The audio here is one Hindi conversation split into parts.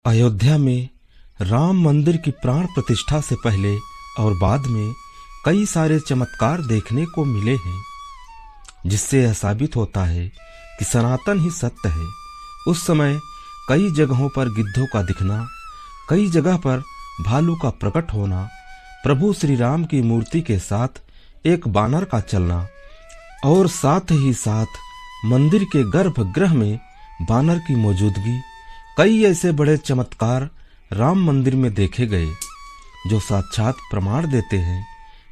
अयोध्या में राम मंदिर की प्राण प्रतिष्ठा से पहले और बाद में कई सारे चमत्कार देखने को मिले हैं, जिससे यह साबित होता है कि सनातन ही सत्य है। उस समय कई जगहों पर गिद्धों का दिखना, कई जगह पर भालू का प्रकट होना, प्रभु श्री राम की मूर्ति के साथ एक बानर का चलना और साथ ही साथ मंदिर के गर्भगृह में बानर की मौजूदगी, कई ऐसे बड़े चमत्कार राम मंदिर में देखे गए जो साक्षात प्रमाण देते हैं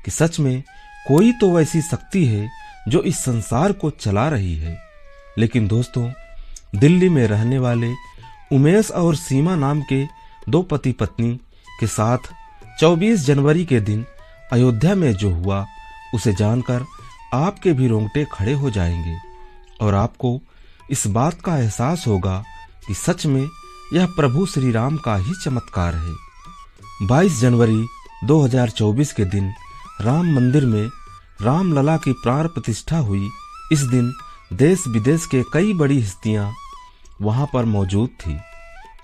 कि सच में कोई तो वैसी शक्ति है जो इस संसार को चला रही है। लेकिन दोस्तों, दिल्ली में रहने वाले उमेश और सीमा नाम के दो पति पत्नी के साथ 24 जनवरी के दिन अयोध्या में जो हुआ, उसे जानकर आपके भी रोंगटे खड़े हो जाएंगे और आपको इस बात का एहसास होगा कि सच में यह प्रभु श्री राम का ही चमत्कार है। 22 जनवरी 2024 के दिन राम मंदिर में रामलला की प्राण प्रतिष्ठा हुई। इस दिन देश विदेश के कई बड़ी हस्तियां वहां पर मौजूद थी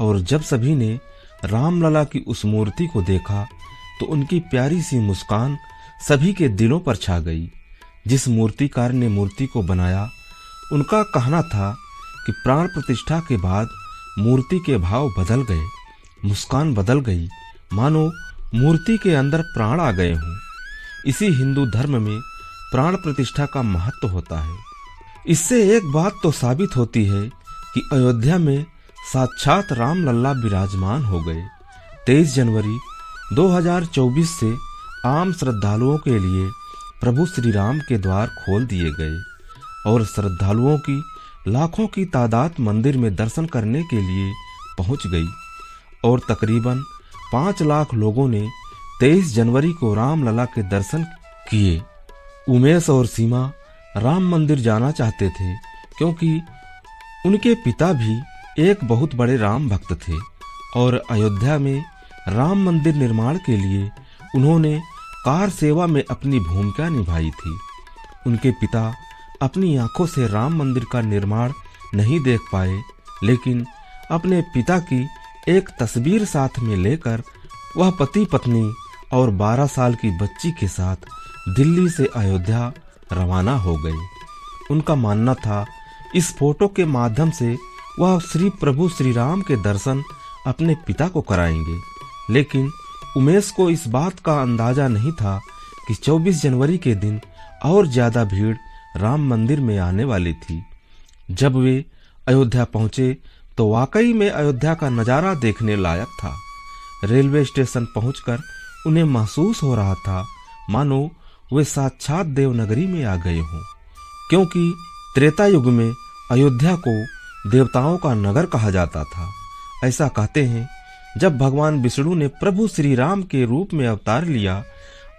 और जब सभी ने रामलला की उस मूर्ति को देखा तो उनकी प्यारी सी मुस्कान सभी के दिलों पर छा गई। जिस मूर्तिकार ने मूर्ति को बनाया, उनका कहना था कि प्राण प्रतिष्ठा के बाद मूर्ति के भाव बदल गए, मुस्कान बदल गई, मानो मूर्ति के अंदर प्राण आ गए हों। इसी हिंदू धर्म में प्राण प्रतिष्ठा का महत्व होता है। इससे एक बात तो साबित होती है कि अयोध्या में साक्षात रामलला विराजमान हो गए। 23 जनवरी 2024 से आम श्रद्धालुओं के लिए प्रभु श्री राम के द्वार खोल दिए गए और श्रद्धालुओं की लाखों की तादाद मंदिर में दर्शन करने के लिए पहुंच गई और तकरीबन 5 लाख लोगों ने 23 जनवरी को रामलला के दर्शन किए। उमेश और सीमा राम मंदिर जाना चाहते थे क्योंकि उनके पिता भी एक बहुत बड़े राम भक्त थे और अयोध्या में राम मंदिर निर्माण के लिए उन्होंने कार सेवा में अपनी भूमिका निभाई थी। उनके पिता अपनी आंखों से राम मंदिर का निर्माण नहीं देख पाए, लेकिन अपने पिता की एक तस्वीर साथ में लेकर वह पति पत्नी और 12 साल की बच्ची के साथ दिल्ली से अयोध्या रवाना हो गए। उनका मानना था इस फोटो के माध्यम से वह प्रभु श्री राम के दर्शन अपने पिता को कराएंगे। लेकिन उमेश को इस बात का अंदाजा नहीं था कि 24 जनवरी के दिन और ज्यादा भीड़ राम मंदिर में आने वाली थी। जब वे अयोध्या पहुंचे तो वाकई में अयोध्या का नजारा देखने लायक था। रेलवे स्टेशन पहुंचकर उन्हें महसूस हो रहा था मानो वे साक्षात देवनगरी में आ गए हों, क्योंकि त्रेता युग में अयोध्या को देवताओं का नगर कहा जाता था। ऐसा कहते हैं जब भगवान विष्णु ने प्रभु श्री राम के रूप में अवतार लिया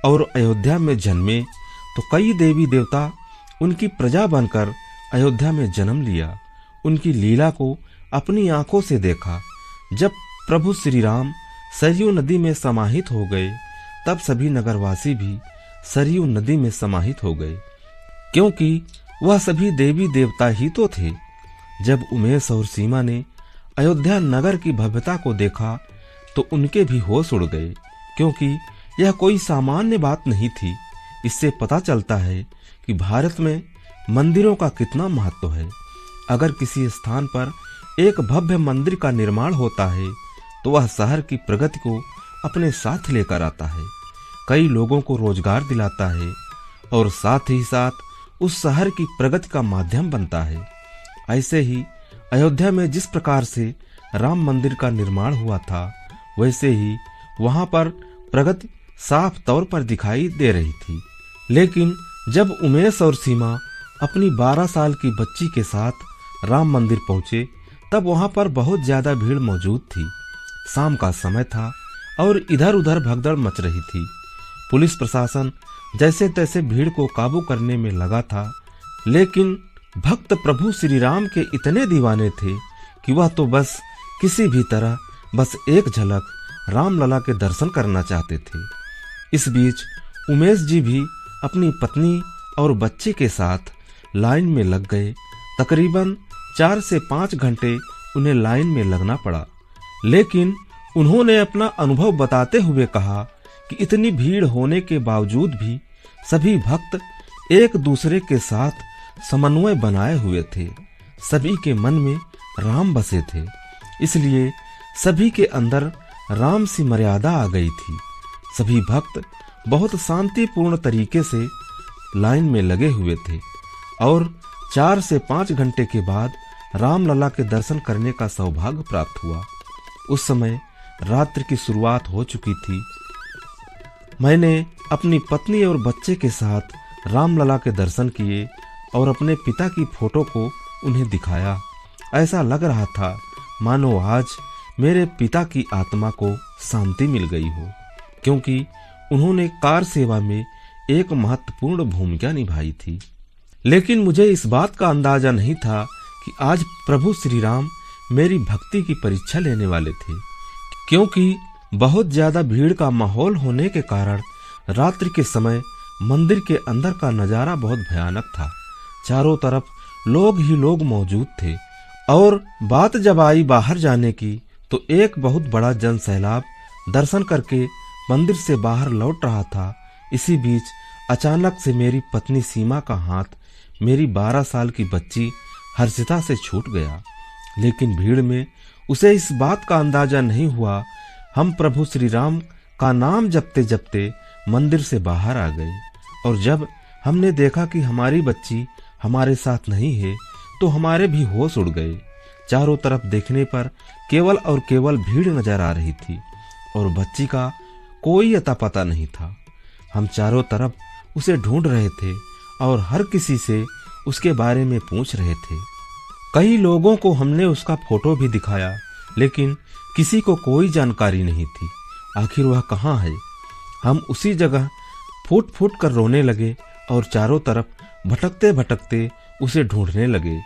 और अयोध्या में जन्मे तो कई देवी देवता उनकी प्रजा बनकर अयोध्या में जन्म लिया। उनकी लीला को अपनी आंखों से देखा। जब प्रभु श्री राम सरयू नदी में समाहित हो गए तब सभी नगरवासी भी सरयू नदी में समाहित हो गए, क्योंकि वह सभी देवी देवता ही तो थे। जब उमेश और सीमा ने अयोध्या नगर की भव्यता को देखा तो उनके भी होश उड़ गए, क्योंकि यह कोई सामान्य बात नहीं थी। इससे पता चलता है कि भारत में मंदिरों का कितना महत्व है। अगर किसी स्थान पर एक भव्य मंदिर का निर्माण होता है तो वह शहर की प्रगति को अपने साथ लेकर आता है, कई लोगों को रोजगार दिलाता है और साथ ही साथ उस शहर की प्रगति का माध्यम बनता है। ऐसे ही अयोध्या में जिस प्रकार से राम मंदिर का निर्माण हुआ था, वैसे ही वहां पर प्रगति साफ तौर पर दिखाई दे रही थी। लेकिन जब उमेश और सीमा अपनी 12 साल की बच्ची के साथ राम मंदिर पहुंचे तब वहां पर बहुत ज्यादा भीड़ मौजूद थी। शाम का समय था और इधर उधर भगदड़ मच रही थी। पुलिस प्रशासन जैसे तैसे भीड़ को काबू करने में लगा था, लेकिन भक्त प्रभु श्री राम के इतने दीवाने थे कि वह तो बस किसी भी तरह बस एक झलक रामलला के दर्शन करना चाहते थे। इस बीच उमेश जी भी अपनी पत्नी और बच्चे के साथ लाइन में लग गए। तकरीबन 4 से 5 घंटे उन्हें लाइन में लगना पड़ा, लेकिन उन्होंने अपना अनुभव बताते हुए कहा कि इतनी भीड़ होने के बावजूद भी सभी भक्त एक दूसरे के साथ समन्वय बनाए हुए थे। सभी के मन में राम बसे थे, इसलिए सभी के अंदर राम सी मर्यादा आ गई थी। सभी भक्त बहुत शांतिपूर्ण तरीके से लाइन में लगे हुए थे और 4 से 5 घंटे के बाद रामलला के दर्शन करने का सौभाग्य प्राप्त हुआ। उस समय रात्रि की शुरुआत हो चुकी थी। मैंने अपनी पत्नी और बच्चे के साथ रामलला के दर्शन किए और अपने पिता की फोटो को उन्हें दिखाया। ऐसा लग रहा था मानो आज मेरे पिता की आत्मा को शांति मिल गई हो, क्योंकि उन्होंने कार सेवा में एक महत्वपूर्ण भूमिका निभाई थी। लेकिन मुझे इस बात का अंदाजा नहीं था कि आज प्रभु श्री राम मेरी भक्ति की परीक्षा लेने वाले थे, क्योंकि बहुत ज्यादा भीड़ का माहौल होने के कारण रात्रि के समय मंदिर के अंदर का नजारा बहुत भयानक था। चारों तरफ लोग ही लोग मौजूद थे और बात जब आई बाहर जाने की तो एक बहुत बड़ा जन सैलाब दर्शन करके मंदिर से बाहर लौट रहा था। इसी बीच अचानक से मेरी पत्नी सीमा का हाथ मेरी 12 साल की बच्ची हर्षिता से छूट गया। लेकिन भीड़ में उसे इस बात का अंदाजा नहीं हुआ। हम प्रभु श्री राम का नाम जपते जपते मंदिर से बाहर आ गए और जब हमने देखा कि हमारी बच्ची हमारे साथ नहीं है तो हमारे भी होश उड़ गए। चारों तरफ देखने पर केवल और केवल भीड़ नजर आ रही थी और बच्ची का कोई अता पता नहीं था। हम चारों तरफ उसे ढूंढ रहे थे और हर किसी से उसके बारे में पूछ रहे थे। कई लोगों को हमने उसका फोटो भी दिखाया, लेकिन किसी को कोई जानकारी नहीं थी आखिर वह कहाँ है। हम उसी जगह फूट फूट कर रोने लगे और चारों तरफ भटकते भटकते उसे ढूंढने लगे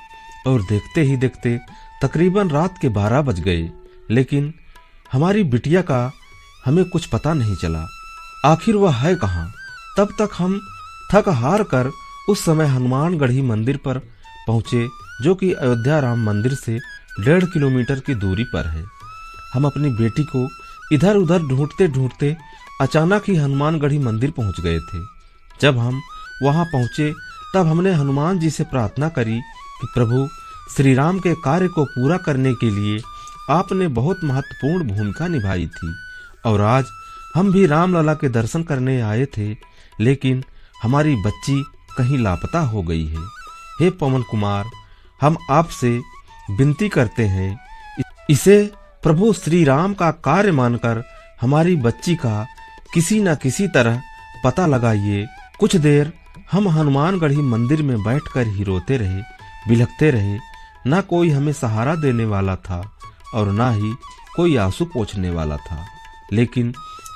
और देखते ही देखते तकरीबन रात के 12 बज गए, लेकिन हमारी बिटिया का हमें कुछ पता नहीं चला। आखिर वह है कहाँ। तब तक हम थक हार कर उस समय हनुमानगढ़ी मंदिर पर पहुंचे, जो कि अयोध्या राम मंदिर से 1.5 किलोमीटर की दूरी पर है। हम अपनी बेटी को इधर उधर ढूंढते ढूंढते अचानक ही हनुमानगढ़ी मंदिर पहुंच गए थे। जब हम वहां पहुंचे तब हमने हनुमान जी से प्रार्थना करी कि प्रभु श्री राम के कार्य को पूरा करने के लिए आपने बहुत महत्वपूर्ण भूमिका निभाई थी और आज हम भी रामलला के दर्शन करने आए थे, लेकिन हमारी बच्ची कहीं लापता हो गई है। हे पवन कुमार, हम आपसे विनती करते हैं, इसे प्रभु श्री राम का कार्य मानकर हमारी बच्ची का किसी न किसी तरह पता लगाइए। कुछ देर हम हनुमानगढ़ी मंदिर में बैठकर ही रोते रहे, बिलखते रहे। न कोई हमें सहारा देने वाला था और न ही कोई आंसू पोंछने वाला था, लेकिन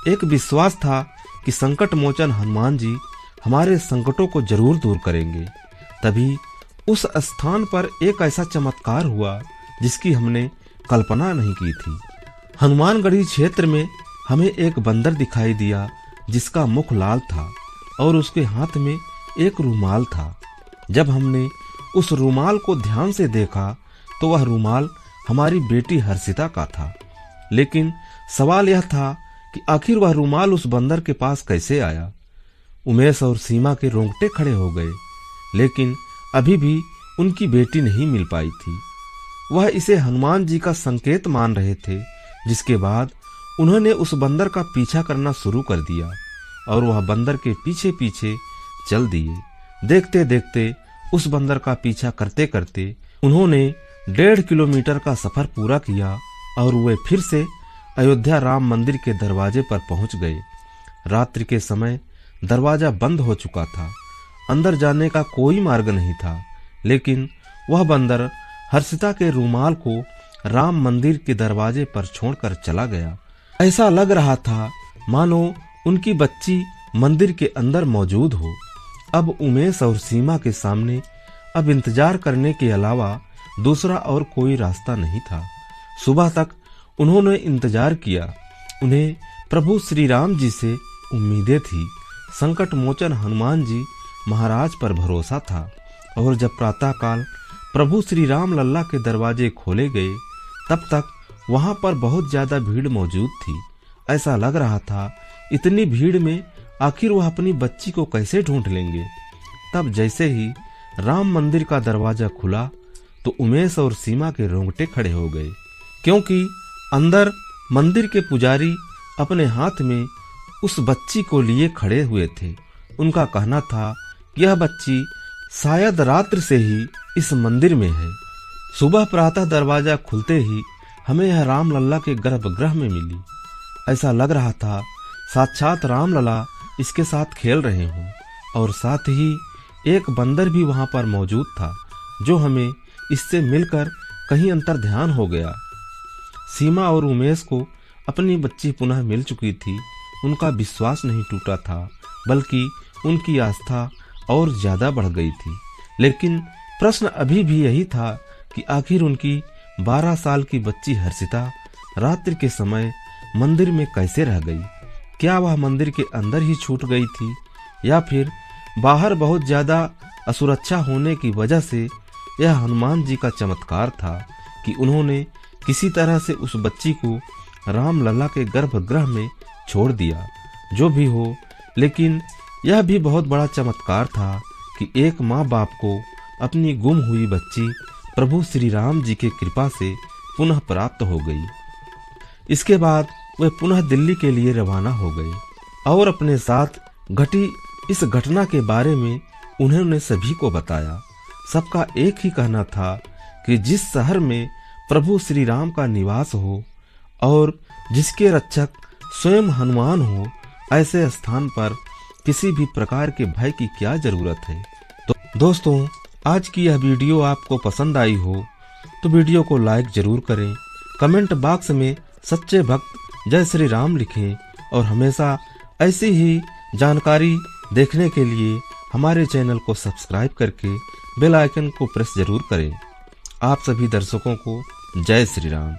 एक विश्वास था कि संकट मोचन हनुमान जी हमारे संकटों को जरूर दूर करेंगे। तभी उस स्थान पर एक ऐसा चमत्कार हुआ जिसकी हमने कल्पना नहीं की थी। हनुमानगढ़ी क्षेत्र में हमें एक बंदर दिखाई दिया जिसका मुख लाल था और उसके हाथ में एक रूमाल था। जब हमने उस रूमाल को ध्यान से देखा तो वह रूमाल हमारी बेटी हर्षिता का था, लेकिन सवाल यह था कि आखिर वह रूमाल उस बंदर के पास कैसे आया। उमेश और सीमा के रोंगटे खड़े हो गए, लेकिन अभी भी उनकी बेटी नहीं मिल पाई थी। वह इसे हनुमान जी का संकेत मान रहे थे, जिसके बाद उन्होंने उस बंदर का पीछा करना शुरू कर दिया और वह बंदर के पीछे पीछे चल दिए। देखते देखते उस बंदर का पीछा करते करते उन्होंने 1.5 किलोमीटर का सफर पूरा किया और वे फिर से अयोध्या राम मंदिर के दरवाजे पर पहुंच गए। रात्रि के समय दरवाजा बंद हो चुका था, अंदर जाने का कोई मार्ग नहीं था, लेकिन वह बंदर हर्षिता के रूमाल को राम मंदिर के दरवाजे पर छोड़कर चला गया। ऐसा लग रहा था मानो उनकी बच्ची मंदिर के अंदर मौजूद हो। अब उमेश और सीमा के सामने अब इंतजार करने के अलावा दूसरा और कोई रास्ता नहीं था। सुबह तक उन्होंने इंतजार किया। उन्हें प्रभु श्री राम जी से उम्मीदें थी। संकट मोचन हनुमान जी महाराज पर भरोसा था और जब प्रातःकाल प्रभु श्री राम लल्ला के दरवाजे खोले गए तब तक वहां पर बहुत ज्यादा भीड़ मौजूद थी। ऐसा लग रहा था इतनी भीड़ में आखिर वह अपनी बच्ची को कैसे ढूंढ लेंगे। तब जैसे ही राम मंदिर का दरवाजा खुला तो उमेश और सीमा के रोंगटे खड़े हो गए, क्योंकि अंदर मंदिर के पुजारी अपने हाथ में उस बच्ची को लिए खड़े हुए थे। उनका कहना था कि यह बच्ची शायद रात्रि से ही इस मंदिर में है। सुबह प्रातः दरवाजा खुलते ही हमें यह रामलला के गर्भगृह में मिली। ऐसा लग रहा था साक्षात रामलला इसके साथ खेल रहे हों, और साथ ही एक बंदर भी वहां पर मौजूद था जो हमें इससे मिलकर कहीं अंतर ध्यान हो गया। सीमा और उमेश को अपनी बच्ची पुनः मिल चुकी थी। उनका विश्वास नहीं टूटा था, बल्कि उनकी आस्था और ज्यादा बढ़ गई थी। लेकिन प्रश्न अभी भी यही था कि आखिर उनकी 12 साल की बच्ची हर्षिता रात्रि के समय मंदिर में कैसे रह गई। क्या वह मंदिर के अंदर ही छूट गई थी, या फिर बाहर बहुत ज्यादा असुरक्षा होने की वजह से यह हनुमान जी का चमत्कार था कि उन्होंने किसी तरह से उस बच्ची को रामलला के गर्भगृह में छोड़ दिया। जो भी हो, लेकिन यह भी बहुत बड़ा चमत्कार था कि एक माँ बाप को अपनी गुम हुई बच्ची प्रभु श्री राम जी की कृपा से पुनः प्राप्त हो गई। इसके बाद वे पुनः दिल्ली के लिए रवाना हो गए और अपने साथ घटी इस घटना के बारे में उन्होंने सभी को बताया। सबका एक ही कहना था कि जिस शहर में प्रभु श्री राम का निवास हो और जिसके रक्षक स्वयं हनुमान हो, ऐसे स्थान पर किसी भी प्रकार के भय की क्या जरूरत है। तो दोस्तों, आज की यह वीडियो आपको पसंद आई हो तो वीडियो को लाइक जरूर करें, कमेंट बॉक्स में सच्चे भक्त जय श्री राम लिखें, और हमेशा ऐसी ही जानकारी देखने के लिए हमारे चैनल को सब्सक्राइब करके बेल आइकन को प्रेस जरूर करें। आप सभी दर्शकों को जय श्री राम।